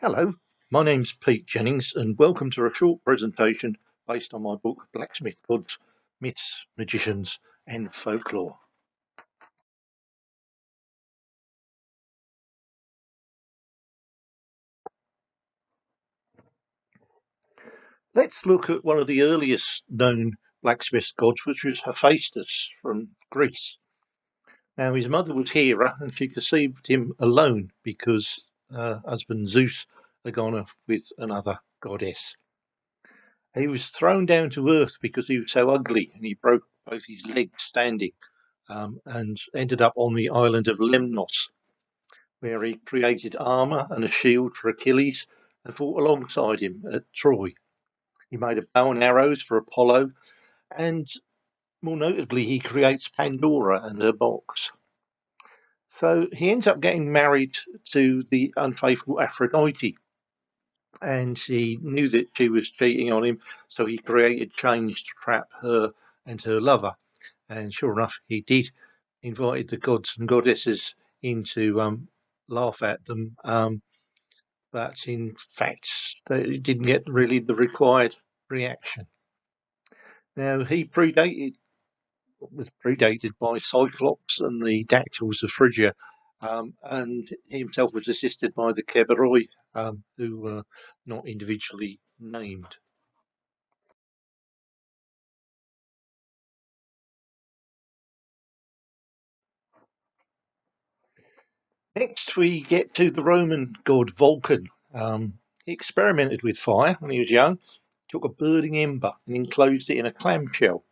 Hello, my name's Pete Jennings, and welcome to a short presentation based on my book Blacksmith Gods, Myths, Magicians, and Folklore. Let's look at one of the earliest known blacksmith gods, which was Hephaestus from Greece. Now, his mother was Hera, and she conceived him alone because husband Zeus had gone off with another goddess. He was thrown down to earth because he was so ugly, and he broke both his legs standing, and ended up on the island of Lemnos, where he created armour and a shield for Achilles and fought alongside him at Troy. He made a bow and arrows for Apollo, and more notably, he creates Pandora and her box. So he ends up getting married to the unfaithful Aphrodite, and he knew that she was cheating on him, so he created chains to trap her and her lover. And sure enough, he did. Invited the gods and goddesses in to laugh at them, but in fact, they didn't get really the required reaction. Now, he was predated by Cyclops and the Dactyls of Phrygia, and he himself was assisted by the Keberoi, who were not individually named. Next, we get to the Roman god Vulcan. He experimented with fire when he was young, took a burning ember and enclosed it in a clamshell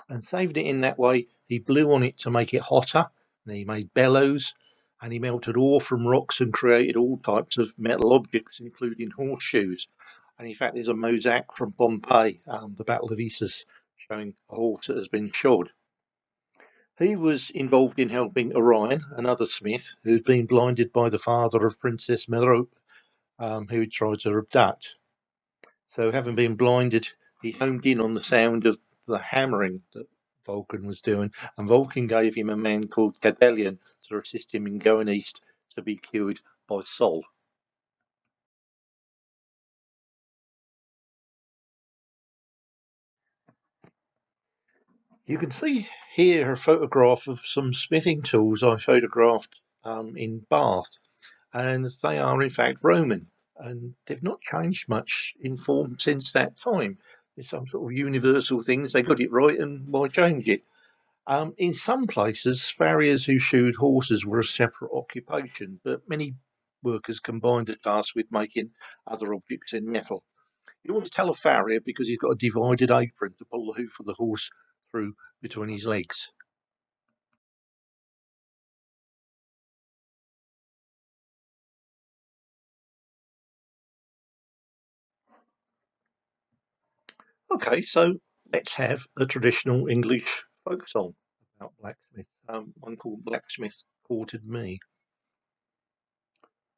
and saved it in that way. He blew on it to make it hotter, and he made bellows, and he melted ore from rocks and created all types of metal objects, including horseshoes. And in fact, there's a mosaic from Pompeii, the Battle of Issus, showing a horse that has been shod. He was involved in helping Orion, another smith, who'd been blinded by the father of Princess Merope, who tried to abduct. So, having been blinded, he homed in on the sound of the hammering that Vulcan was doing, and Vulcan gave him a man called Cadelian to assist him in going east to be cured by Sol. You can see here a photograph of some smithing tools I photographed in Bath, and they are in fact Roman, and they've not changed much in form since that time. There's some sort of universal things. They got it right, and why change it? In some places, farriers who shoed horses were a separate occupation, but many workers combined the task with making other objects in metal. You always tell a farrier because he's got a divided apron to pull the hoof of the horse through between his legs. Okay, so let's have a traditional English folk song about blacksmith. One called Blacksmith Courted Me.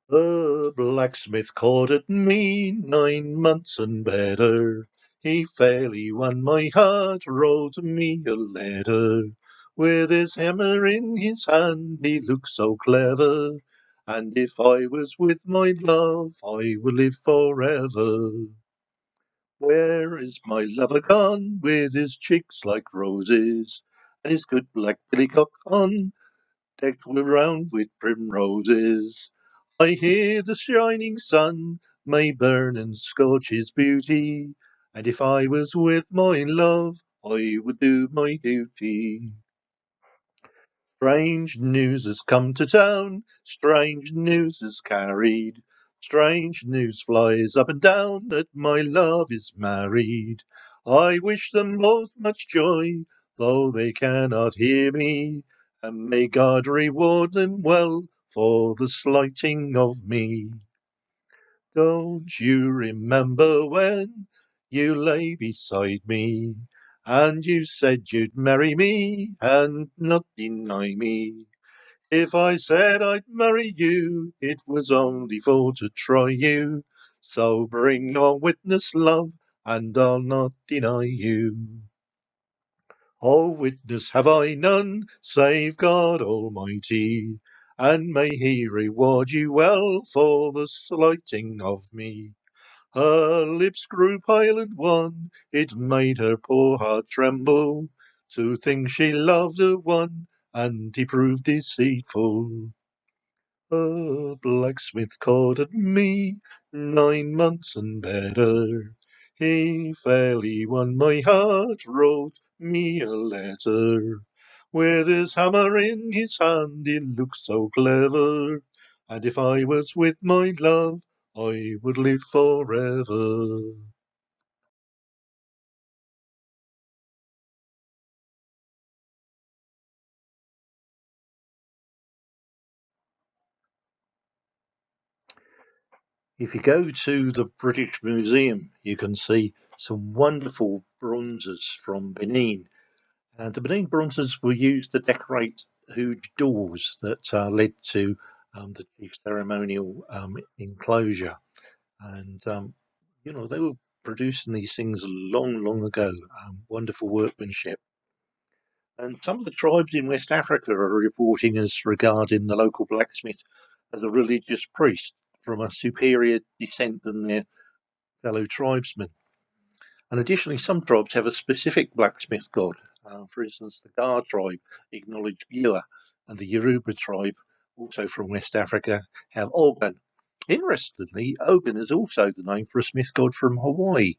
The blacksmith courted me 9 months and better. He fairly won my heart, wrote me a letter. With his hammer in his hand, he looked so clever. And if I was with my love, I would live forever. Where is my lover gone, with his cheeks like roses, and his good black billycock on, decked round with primroses? I hear the shining sun may burn and scorch his beauty, and if I was with my love, I would do my duty. Strange news has come to town, strange news is carried, strange news flies up and down that my love is married. I wish them both much joy, though they cannot hear me, and may God reward them well for the slighting of me. Don't you remember when you lay beside me, and you said you'd marry me and not deny me? If I said I'd marry you, it was only for to try you. So bring your witness, love, and I'll not deny you. Oh, witness have I none, save God Almighty, and may he reward you well for the slighting of me. Her lips grew pale and wan, it made her poor heart tremble, to think she loved a one, and he proved deceitful. A blacksmith courted me 9 months and better. He fairly won my heart, wrote me a letter. With his hammer in his hand, he looked so clever. And if I was with my love, I would live forever. If you go to the British Museum, you can see some wonderful bronzes from Benin. And the Benin bronzes were used to decorate huge doors that led to the chief ceremonial enclosure. And, they were producing these things long, long ago. Wonderful workmanship. And some of the tribes in West Africa are reporting as regarding the local blacksmith as a religious priest from a superior descent than their fellow tribesmen. And additionally, some tribes have a specific blacksmith god. For instance, the Gar tribe acknowledge Giwa, and the Yoruba tribe, also from West Africa, have Ogun. Interestingly, Ogun is also the name for a smith god from Hawaii.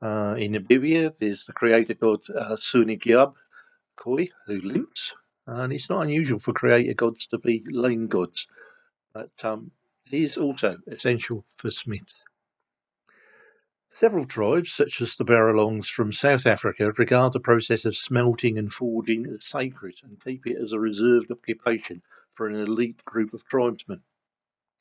In Namibia, there's the creator god Sunigyab Koi, who limps, and it's not unusual for creator gods to be lame gods, but he is also essential for smiths. Several tribes, such as the Barralongs from South Africa, regard the process of smelting and forging as sacred and keep it as a reserved occupation for an elite group of tribesmen.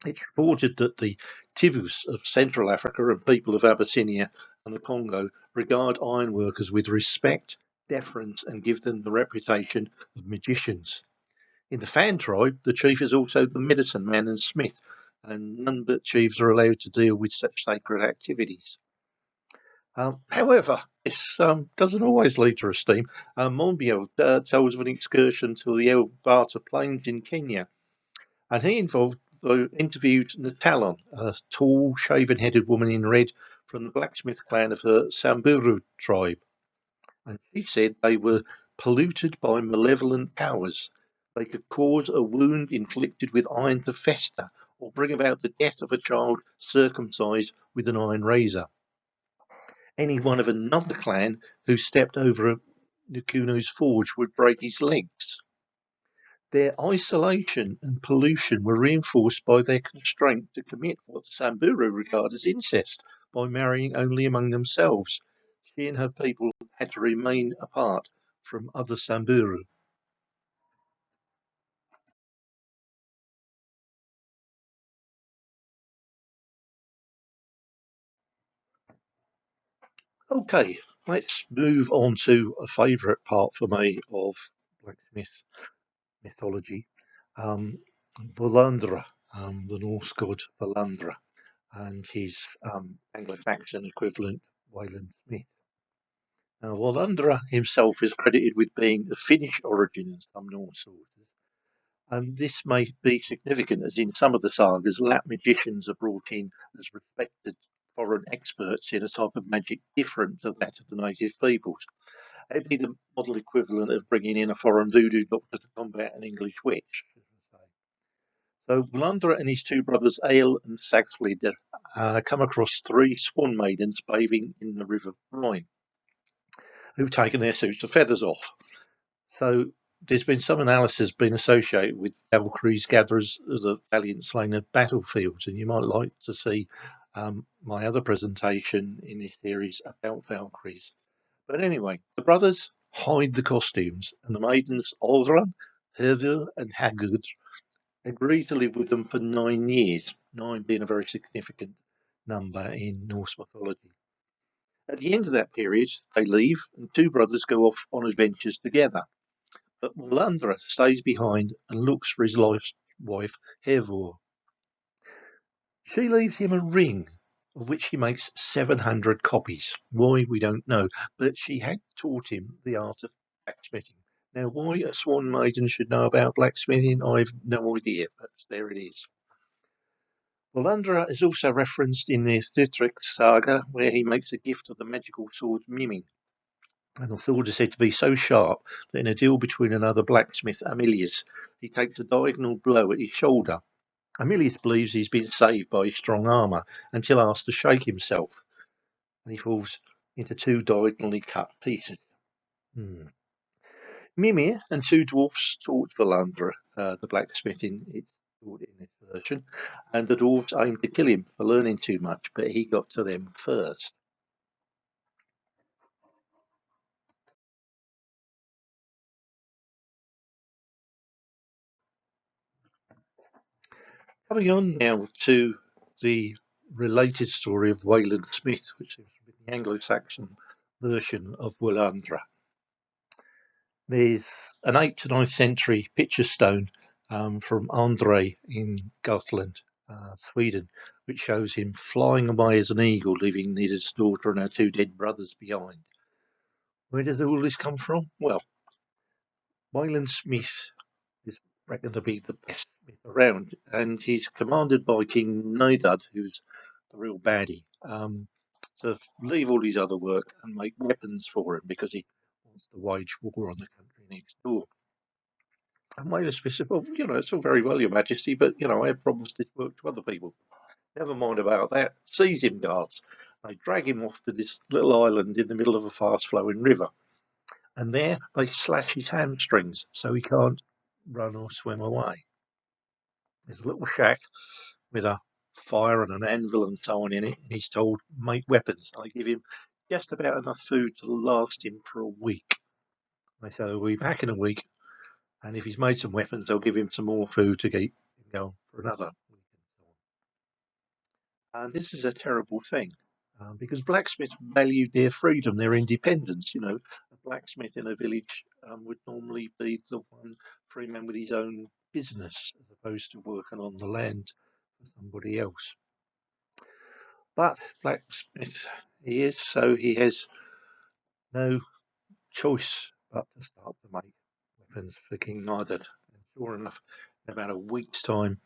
It's reported that the Tibus of Central Africa and people of Abyssinia and the Congo regard ironworkers with respect, deference, and give them the reputation of magicians. In the Fan tribe, the chief is also the medicine man and smith, and none but chiefs are allowed to deal with such sacred activities. However, this doesn't always lead to esteem. Monbiot tells of an excursion to the Elbata Plains in Kenya, and he interviewed Natalon, a tall, shaven-headed woman in red from the blacksmith clan of her Samburu tribe. And she said they were polluted by malevolent powers. They could cause a wound inflicted with iron to fester, or bring about the death of a child circumcised with an iron razor. Any one of another clan who stepped over a Nkunu's forge would break his legs. Their isolation and pollution were reinforced by their constraint to commit what the Samburu regard as incest by marrying only among themselves. She and her people had to remain apart from other Samburu. Okay, let's move on to a favourite part for me of blacksmith mythology. Um, Volandra, the Norse god Volandra, and his Anglo-Saxon equivalent, Wayland Smith. Now, Volandra himself is credited with being of Finnish origin in some Norse sources, and this may be significant as in some of the sagas, Lapp magicians are brought in as respected foreign experts in a type of magic different to that of the native peoples. It'd be the model equivalent of bringing in a foreign voodoo doctor to combat an English witch. So Blunder and his two brothers Ale and Saxflid come across three swan maidens bathing in the River Rhine, who've taken their suits of feathers off. So there's been some analysis being associated with Valkyries, gatherers of the valiant slain of battlefields, and you might like to see my other presentation in this series about Valkyries. But anyway, the brothers hide the costumes, and the maidens Othran, Hervir, and Hagud agreed to live with them for 9 years, 9 being a very significant number in Norse mythology. At the end of that period, they leave, and two brothers go off on adventures together. But Walandra stays behind and looks for his lost wife, Hervor. She leaves him a ring, of which he makes 700 copies. Why, we don't know, but she had taught him the art of blacksmithing, Now, why a swan maiden should know about blacksmithing, I've no idea, but there it is. Volundra is also referenced in the Sithric saga, where he makes a gift of the magical sword Miming. And the sword is said to be so sharp that in a duel between another blacksmith, Amilius, he takes a diagonal blow at his shoulder. Amilius believes he's been saved by his strong armour until asked to shake himself, and he falls into two diagonally cut pieces. Mimir and two dwarfs taught Valandra the blacksmith in this version, and the dwarfs aimed to kill him for learning too much, but he got to them first. Coming on now to the related story of Wayland Smith, which is the Anglo-Saxon version of Walandra. There's an 8th to 9th century picture stone from André in Gotland, Sweden, which shows him flying away as an eagle, leaving his daughter and her two dead brothers behind. Where does all this come from? Well, Wayland Smith is reckoned to be the best smith around, and he's commanded by King Nadad, who's the real baddie, to leave all his other work and make weapons for him because he wants to wage war on the country next door. And Wayland Smith said, well, it's all very well, Your Majesty, but, I have promised this work to other people. Never mind about that. Seize him, guards. They drag him off to this little island in the middle of a fast-flowing river. And there they slash his hamstrings so he can't run or swim away. There's a little shack with a fire and an anvil and so on in it, and he's told, make weapons. They give him just about enough food to last him for a week. They say he'll be back in a week, and if he's made some weapons, they'll give him some more food to keep him going for another week. And this is a terrible thing because blacksmiths valued their freedom, their independence. A blacksmith in a village would normally be the one free man with his own business as opposed to working on the land for somebody else. But blacksmith he is, so he has no choice but to start to make weapons for King Nidad. And sure enough, in about a week's time,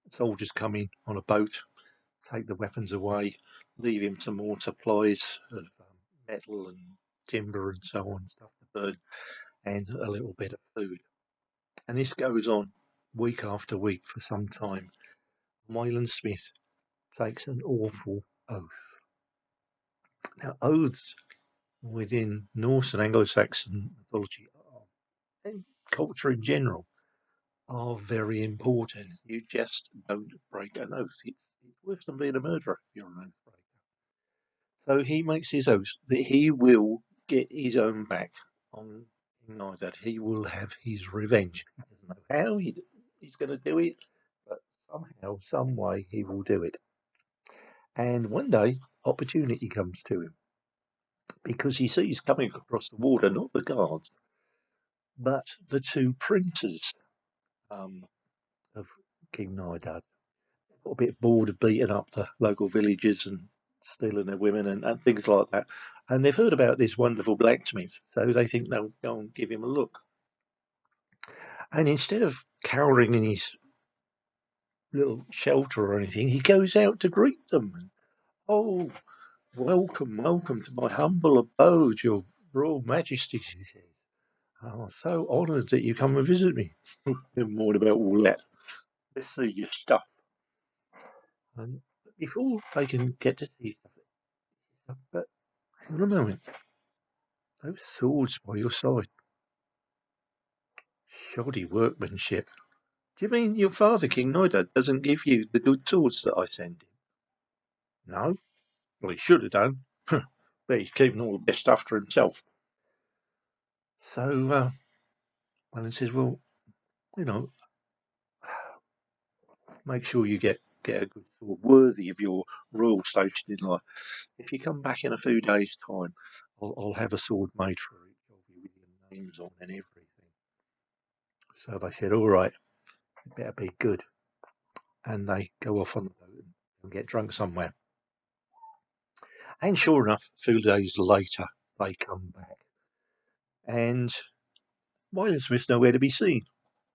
soldiers come in on a boat, take the weapons away, leave him some more supplies of metal and timber and so on, stuff to burn, and a little bit of food. And this goes on week after week for some time. Wayland Smith takes an awful oath. Now, oaths within Norse and Anglo-Saxon mythology and culture in general are very important. You just don't break an oath. It's worse than being a murderer if you're an oath breaker. So he makes his oath that he will get his own back on King that he will have his revenge. He doesn't know how he's going to do it, but somehow, some way, he will do it. And one day, opportunity comes to him because he sees coming across the water not the guards, but the two princes of King Nidad. Got a bit bored of beating up the local villagers and stealing their women and things like that. And they've heard about this wonderful blacksmith, so they think they'll go and give him a look. And instead of cowering in his little shelter or anything, he goes out to greet them. And, oh, welcome to my humble abode, your royal majesty, he says. I'm so honoured that you come and visit me. Never mind about all that. Let's see your stuff. And before they can get to see stuff, but hang on a moment. Those swords by your side. Shoddy workmanship. Do you mean your father, King Nidad, doesn't give you the good swords that I send him? No? Well, he should have done. But he's keeping all the best stuff for himself. So, Alan says, well, make sure you get a good sword worthy of your royal station in life. If you come back in a few days' time, I'll have a sword made for each of you with your names on and everything. So they said, all right, it better be good. And they go off on the boat and get drunk somewhere. And sure enough, a few days later, they come back. And Wayland Smith's nowhere to be seen.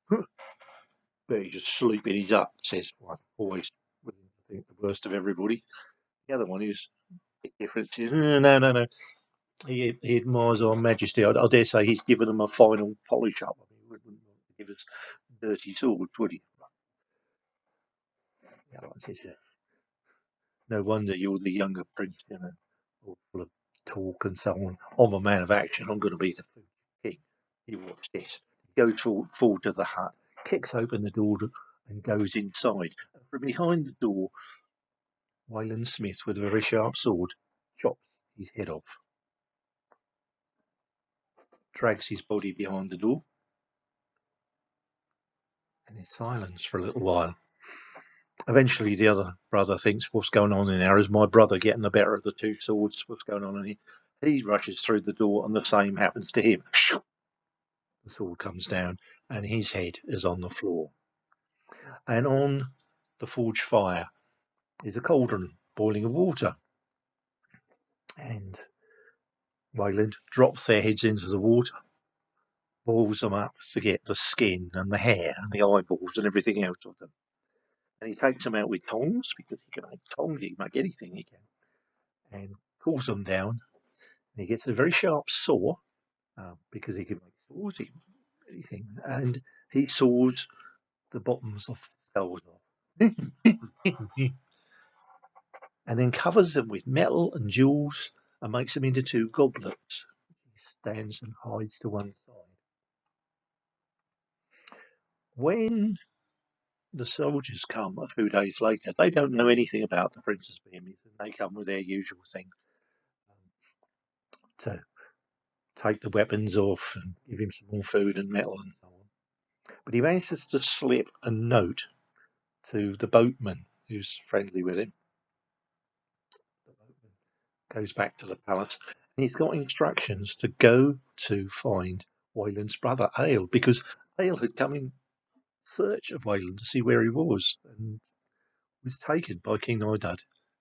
But he's just sleeping his up, says one, always willing to think the worst of everybody. The other one is a bit different. Says, no. He admires our majesty. I dare say he's given them a final polish up. I mean, he wouldn't want to give us dirty swords, would he? The other one says, no wonder you're the younger prince, all full of talk and so on. I'm a man of action. I'm going to be the king. You watch this. He goes forward to the hut, kicks open the door and goes inside. And from behind the door, Wayland Smith, with a very sharp sword, chops his head off, drags his body behind the door, and is silence for a little while. Eventually, the other brother thinks, what's going on in there? Is my brother getting the better of the two swords? What's going on? And he rushes through the door, and the same happens to him. The sword comes down, and his head is on the floor. And on the forge fire is a cauldron boiling of water. And Wayland drops their heads into the water, boils them up to get the skin and the hair and the eyeballs and everything else of them. And he takes them out with tongs, because he can make tongs, he can make anything he can, and cools them down. And he gets a very sharp saw, because he can make swords, anything, and he saws the bottoms of the skulls off. And then covers them with metal and jewels and makes them into two goblets. He stands and hides to one side. When the soldiers come a few days later, they don't know anything about the Princess Bemis, and they come with their usual thing to take the weapons off and give him some more food and metal and so on. But he manages to slip a note to the boatman who's friendly with him. The boatman goes back to the palace, and he's got instructions to go to find Wayland's brother Ale, because Ale had come in search of Wayland to see where he was, and was taken by King Nidad,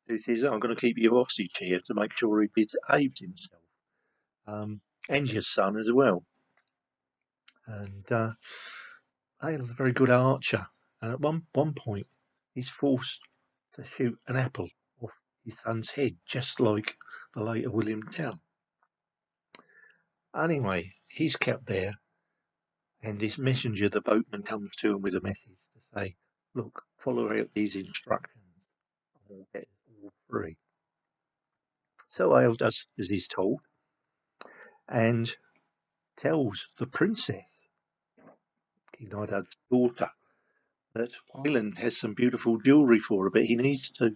who says, I'm going to keep you hostage here to make sure he behaves himself, and your son as well. And Ale's a very good archer, and at one point he's forced to shoot an apple off his son's head, just like the later William Tell. Anyway, he's kept there, and this messenger, the boatman, comes to him with a message to say, look, follow out these instructions, and we'll get all free. So Ale does as he's told, and tells the princess, King Nidad's daughter, that Wayland has some beautiful jewellery for her, but he needs to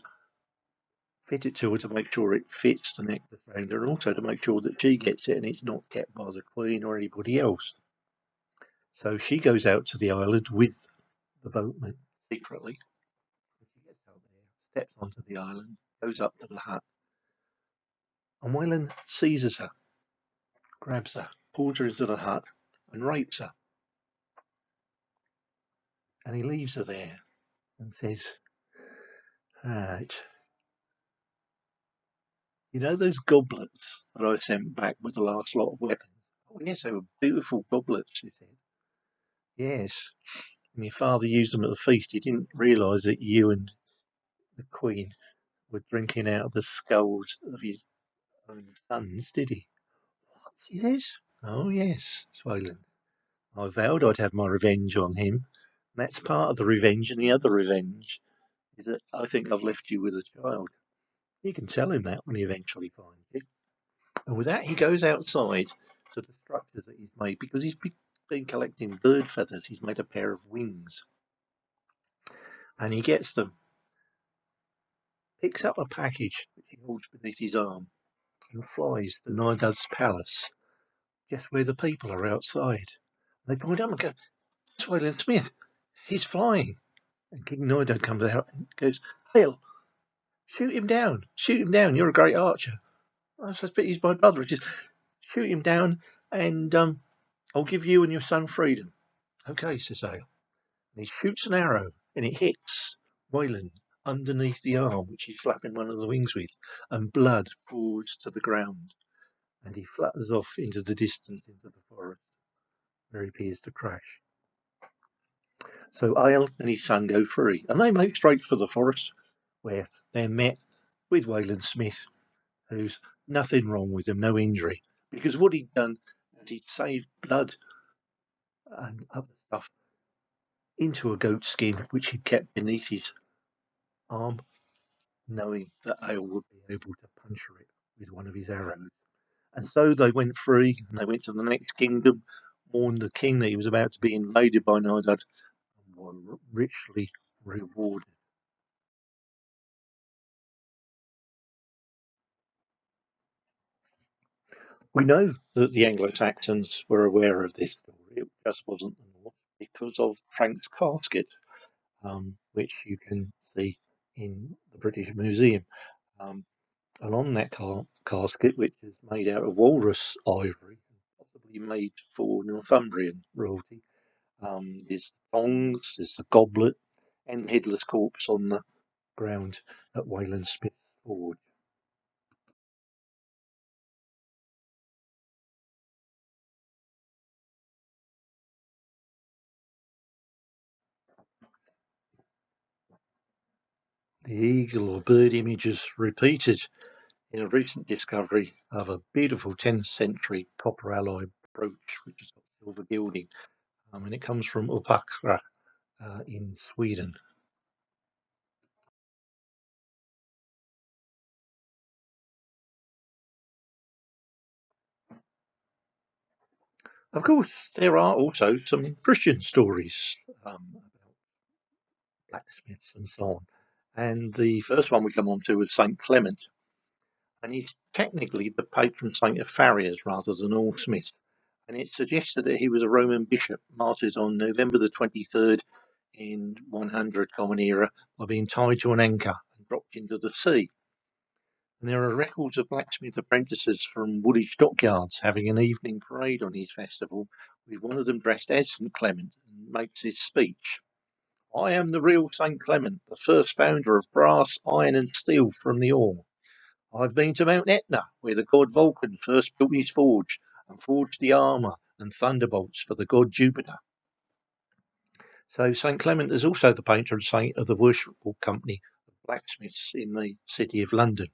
fit it to her to make sure it fits the necklace around her, and also to make sure that she gets it and it's not kept by the Queen or anybody else. So she goes out to the island with the boatman secretly. She gets out there, steps onto the island, goes up to the hut, and Wayland seizes her, grabs her, pulls her into the hut, and rapes her. And he leaves her there and says, right, you know those goblets that I sent back with the last lot of weapons? Oh, yes, they were beautiful goblets, she said. Yes, and your father used them at the feast. He didn't realise that you and the Queen were drinking out of the skulls of his own sons, did he? What, she says? Oh, yes, Wayland. I vowed I'd have my revenge on him. That's part of the revenge, and the other revenge is that I think I've left you with a child. You can tell him that when he eventually finds you. And with that, he goes outside to the structures that he's made, because he's been collecting bird feathers. He's made a pair of wings. And he gets them, picks up a package which he holds beneath his arm, and flies to Nidad's palace, just where the people are outside. They point up and go, it's Wayland Smith. He's flying. And King Nidad comes out and goes, Hale, shoot him down. Shoot him down. You're a great archer. I suspect he's my brother. Just shoot him down, and I'll give you and your son freedom. Okay, says Ale. And he shoots an arrow, and it hits Wayland underneath the arm, which he's flapping one of the wings with, and blood pours to the ground, and he flutters off into the distance, into the forest, where he appears to crash. So Ale and his son go free, and they make straight for the forest, where they're met with Wayland Smith, who's nothing wrong with him, no injury, because what he'd done is he'd saved blood and other stuff into a goat skin, which he'd kept beneath his arm, knowing that Ale would be able to puncture it with one of his arrows. And so they went free, and they went to the next kingdom, warned the king that he was about to be invaded by Nidad, and were richly rewarded. We know that the Anglo-Saxons were aware of this story. It just wasn't the North because of Frank's casket, which you can see in the British Museum. And on that casket, which is made out of walrus ivory, possibly made for Northumbrian royalty, there's the tongs, there's the goblet, and the headless corpse on the ground at Wayland Smith's forge. The eagle or bird image is repeated in a recent discovery of a beautiful 10th century copper alloy brooch, which has got silver gilding, and it comes from Upakra in Sweden. Of course, there are also some Christian stories about blacksmiths and so on. And the first one we come on to is St. Clement, and he's technically the patron saint of farriers rather than all smiths. And it's suggested that he was a Roman bishop martyred on November the 23rd in 100 Common Era by being tied to an anchor and dropped into the sea. And there are records of blacksmith apprentices from Woolwich dockyards having an evening parade on his festival, with one of them dressed as St. Clement and makes his speech. I am the real St. Clement, the first founder of brass, iron and steel from the ore. I've been to Mount Etna, where the god Vulcan first built his forge and forged the armour and thunderbolts for the god Jupiter. So St. Clement is also the patron saint of the worshipful company of blacksmiths in the city of London.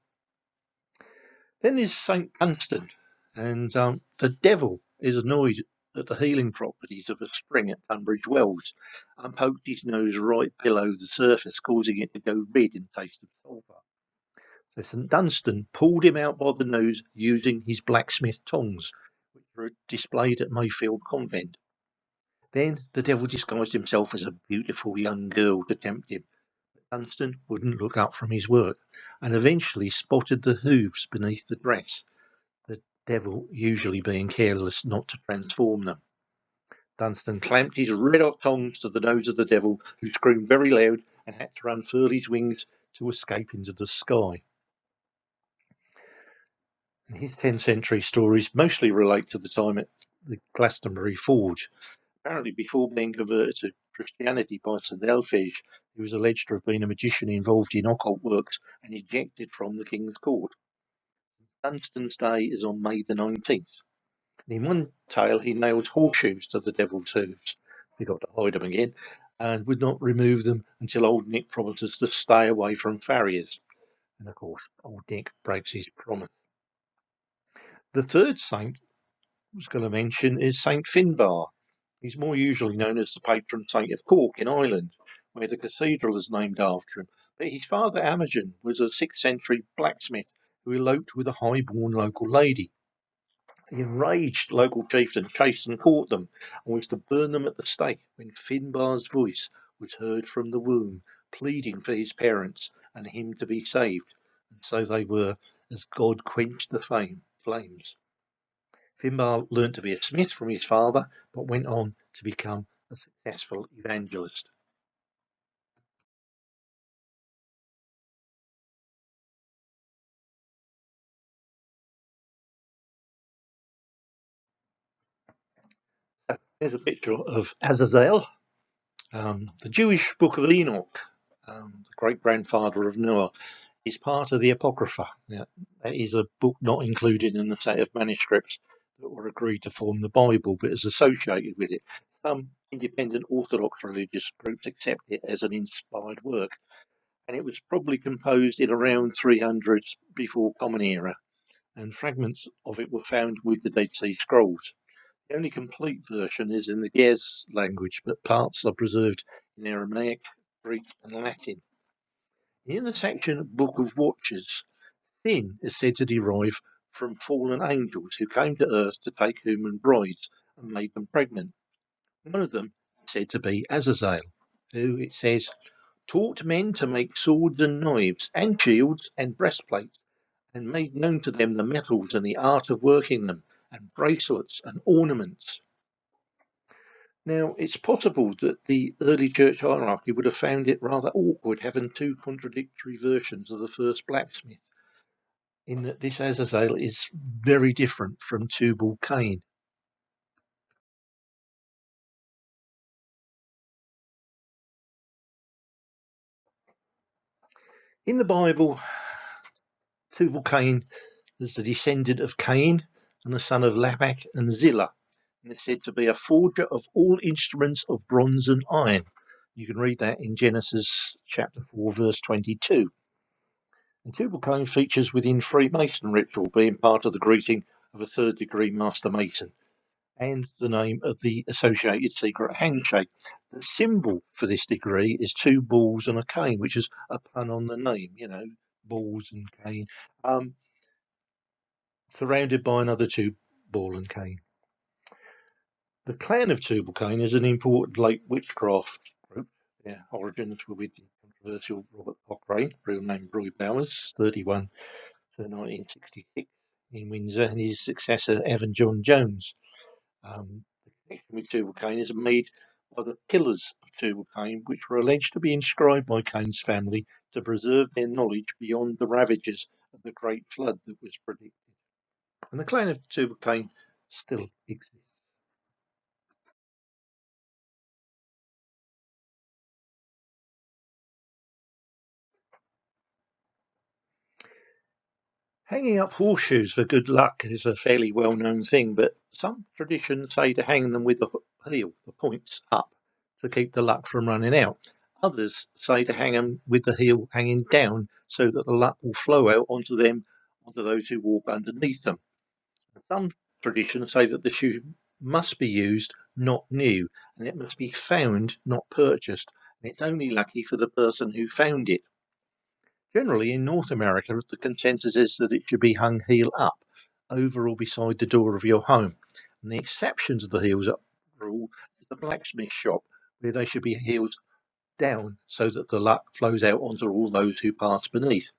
Then there's St. Dunstan, and the devil is annoyed at the healing properties of a spring at Tunbridge Wells and poked his nose right below the surface, causing it to go red and taste of sulphur. So St. Dunstan pulled him out by the nose using his blacksmith tongs, which were displayed at Mayfield Convent. Then the devil disguised himself as a beautiful young girl to tempt him. But Dunstan wouldn't look up from his work and eventually spotted the hooves beneath the dress, the devil usually being careless not to transform them. Dunstan clamped his red-hot tongs to the nose of the devil, who screamed very loud and had to unfurl his wings to escape into the sky. And his 10th century stories mostly relate to the time at the Glastonbury Forge. Apparently, before being converted to Christianity by St. Elphege, he was alleged to have been a magician involved in occult works and ejected from the king's court. Dunstan's day is on May the 19th. In one tale, he nailed horseshoes to the devil's hooves, forgot to hide them again, and would not remove them until Old Nick promises to stay away from farriers. And of course, Old Nick breaks his promise. The third saint I was going to mention is Saint Finbar. He's more usually known as the patron saint of Cork in Ireland, where the cathedral is named after him. But his father, Imogen, was a 6th century blacksmith who eloped with a high-born local lady. The enraged local chieftain chased and caught them and was to burn them at the stake when Finbar's voice was heard from the womb, pleading for his parents and him to be saved. And so they were, as God quenched the flames. Finbar learnt to be a smith from his father, but went on to become a successful evangelist. So here's a picture of Azazel, the Jewish book of Enoch, the great-grandfather of Noah, is part of the Apocrypha. Now, that is a book not included in the set of manuscripts that were agreed to form the Bible, but is associated with it. Some independent Orthodox religious groups accept it as an inspired work, and it was probably composed in around 300 before Common Era, and fragments of it were found with the Dead Sea Scrolls. The only complete version is in the Ge'ez language, but parts are preserved in Aramaic, Greek, and Latin. In the section Book of Watchers, Sin is said to derive from fallen angels who came to earth to take human brides and made them pregnant. One of them is said to be Azazel, who, it says, taught men to make swords and knives and shields and breastplates, and made known to them the metals and the art of working them, and bracelets and ornaments. Now, it's possible that the early church hierarchy would have found it rather awkward having two contradictory versions of the first blacksmith, in that this Azazel is very different from Tubal Cain. In the Bible, Tubal Cain is the descendant of Cain and the son of Lamech and Zillah, and is said to be a forger of all instruments of bronze and iron. You can read that in Genesis chapter 4, verse 22. And Tubal Cain features within Freemason ritual, being part of the greeting of a third degree Master Mason, and the name of the associated secret handshake. The symbol for this degree is two balls and a cane, which is a pun on the name, balls and cane, surrounded by another two ball and cane. The clan of Tubal Cain is an important late witchcraft group. Their origins were with the controversial Robert Cochrane, real name Roy Bowers, 31 to 1966 in Windsor, and his successor Evan John Jones. The connection with Tubal Cain is made by the pillars of Tubal Cain, which were alleged to be inscribed by Cain's family to preserve their knowledge beyond the ravages of the great flood that was predicted. And the clan of Tubal Cain still exists. Hanging up horseshoes for good luck is a fairly well-known thing, but some traditions say to hang them with the heel, the points up, to keep the luck from running out. Others say to hang them with the heel hanging down so that the luck will flow out onto those who walk underneath them. Some traditions say that the shoe must be used, not new, and it must be found, not purchased, and it's only lucky for the person who found it. Generally, in North America, the consensus is that it should be hung heel up, over or beside the door of your home. And the exception to the heels up rule is the blacksmith shop, where they should be heels down so that the luck flows out onto all those who pass beneath.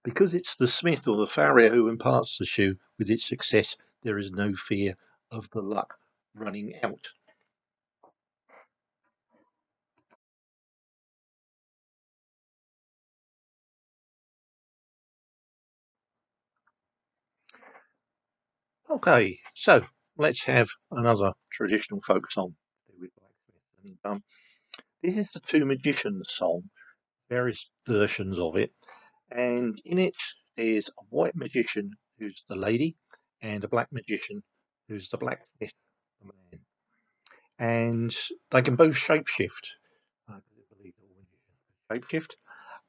Because it's the smith or the farrier who imparts the shoe with its success, there is no fear of the luck running out. Okay, so let's have another traditional folk song to do with blacksmith. And this is the Two Magicians song, various versions of it, and in it is a white magician who's the lady and a black magician who's the blacksmith, the man, and they can both shapeshift. I believe all magicians shapeshift,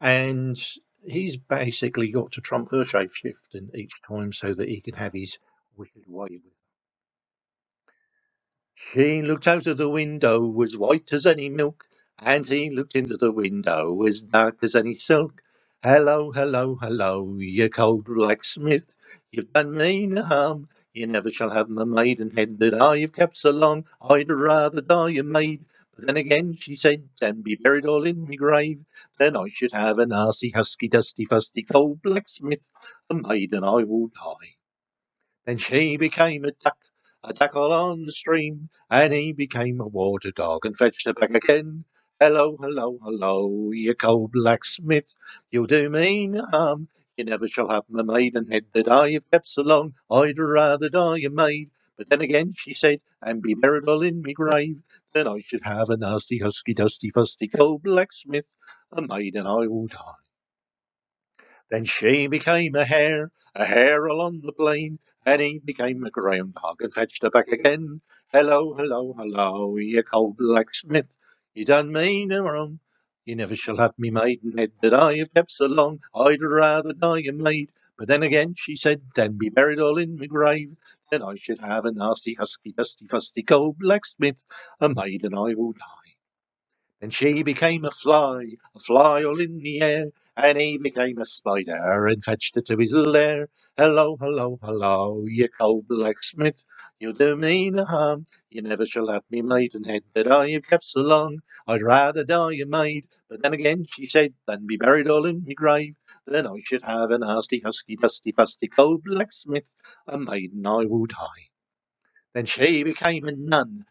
and he's basically got to trump her shapeshifting each time so that he can have his wicked way with her. She looked out of the window as white as any milk, and he looked into the window as dark as any silk. Hello, hello, hello, you cold blacksmith, you've done me no harm. You never shall have my maidenhead that I have kept so long. I'd rather die a maid. But then again, she said, and be buried all in me grave, then I should have a nasty, husky, dusty, fusty, cold blacksmith, a maid, and I will die. Then she became a duck all on the stream, and he became a water dog and fetched her back again. Hello, hello, hello, you cold blacksmith, you'll do me no harm. You never shall have my maidenhead that I have kept so long. I'd rather die a maid. But then again, she said, and be buried all in me grave, then I should have a nasty, husky, dusty, fusty, cold blacksmith, a maid, and I will die. Then she became a hare along the plain, and he became a groundhog and fetched her back again. Hello, hello, hello, you cold blacksmith, you done me no wrong. You never shall have me maidenhead that I have kept so long. I'd rather die a maid. But then again, she said, and be buried all in my grave, then I should have a nasty, husky, dusty, fusty cold blacksmith, a maid and I will die. Then she became a fly all in the air, and he became a spider and fetched her to his lair. Hello, hello, hello, you cold blacksmith, you'll do me no harm. You never shall have me maidenhead that I have kept so long. I'd rather die a maid. But then again she said, than be buried all in my grave, then I should have a nasty, husky, dusty, fusty cold blacksmith, a maiden I will die. Then she became a nun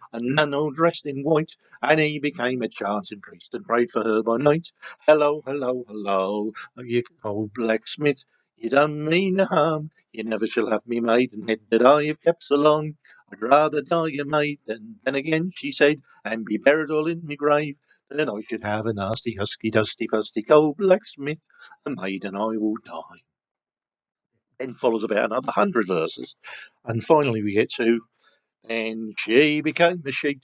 all dressed in white, and he became a chanting priest and prayed for her by night. Hello, hello, hello, you old blacksmith, you done me no harm. You never shall have me maidenhead that I have kept so long. I'd rather die a maid. Then again she said, and be buried all in me grave, then I should have a nasty, husky, dusty, fusty, cold blacksmith, a maid and I will die. Then follows about another 100 verses, and finally we get to and she became a sheet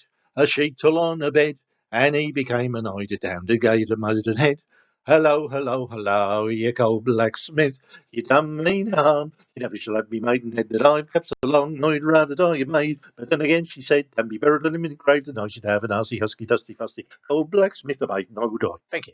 all on a bed, and he became an eider down to Gator Maidenhead. Hello, hello, hello, you cold blacksmith, you done me no harm. You never shall have me maidenhead that I've kept so long. I'd rather die a maid. But then again she said, and be buried in a minute grave, and I should have an arsey, husky, dusty, fusty, cold blacksmith, a maiden, I will die. Thank you.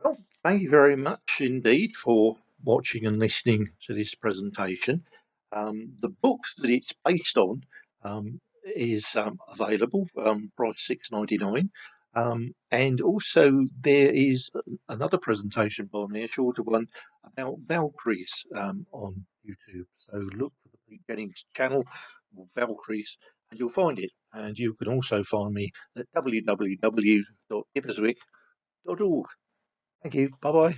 Well, thank you very much indeed for watching and listening to this presentation. The book that it's based on is available, price £6.99. And also there is another presentation by me, a shorter one, about Valkyries on YouTube. So look for the Pete Jennings channel, or Valkyries, and you'll find it. And you can also find me at www.giveuswick.org. Thank you. Bye bye.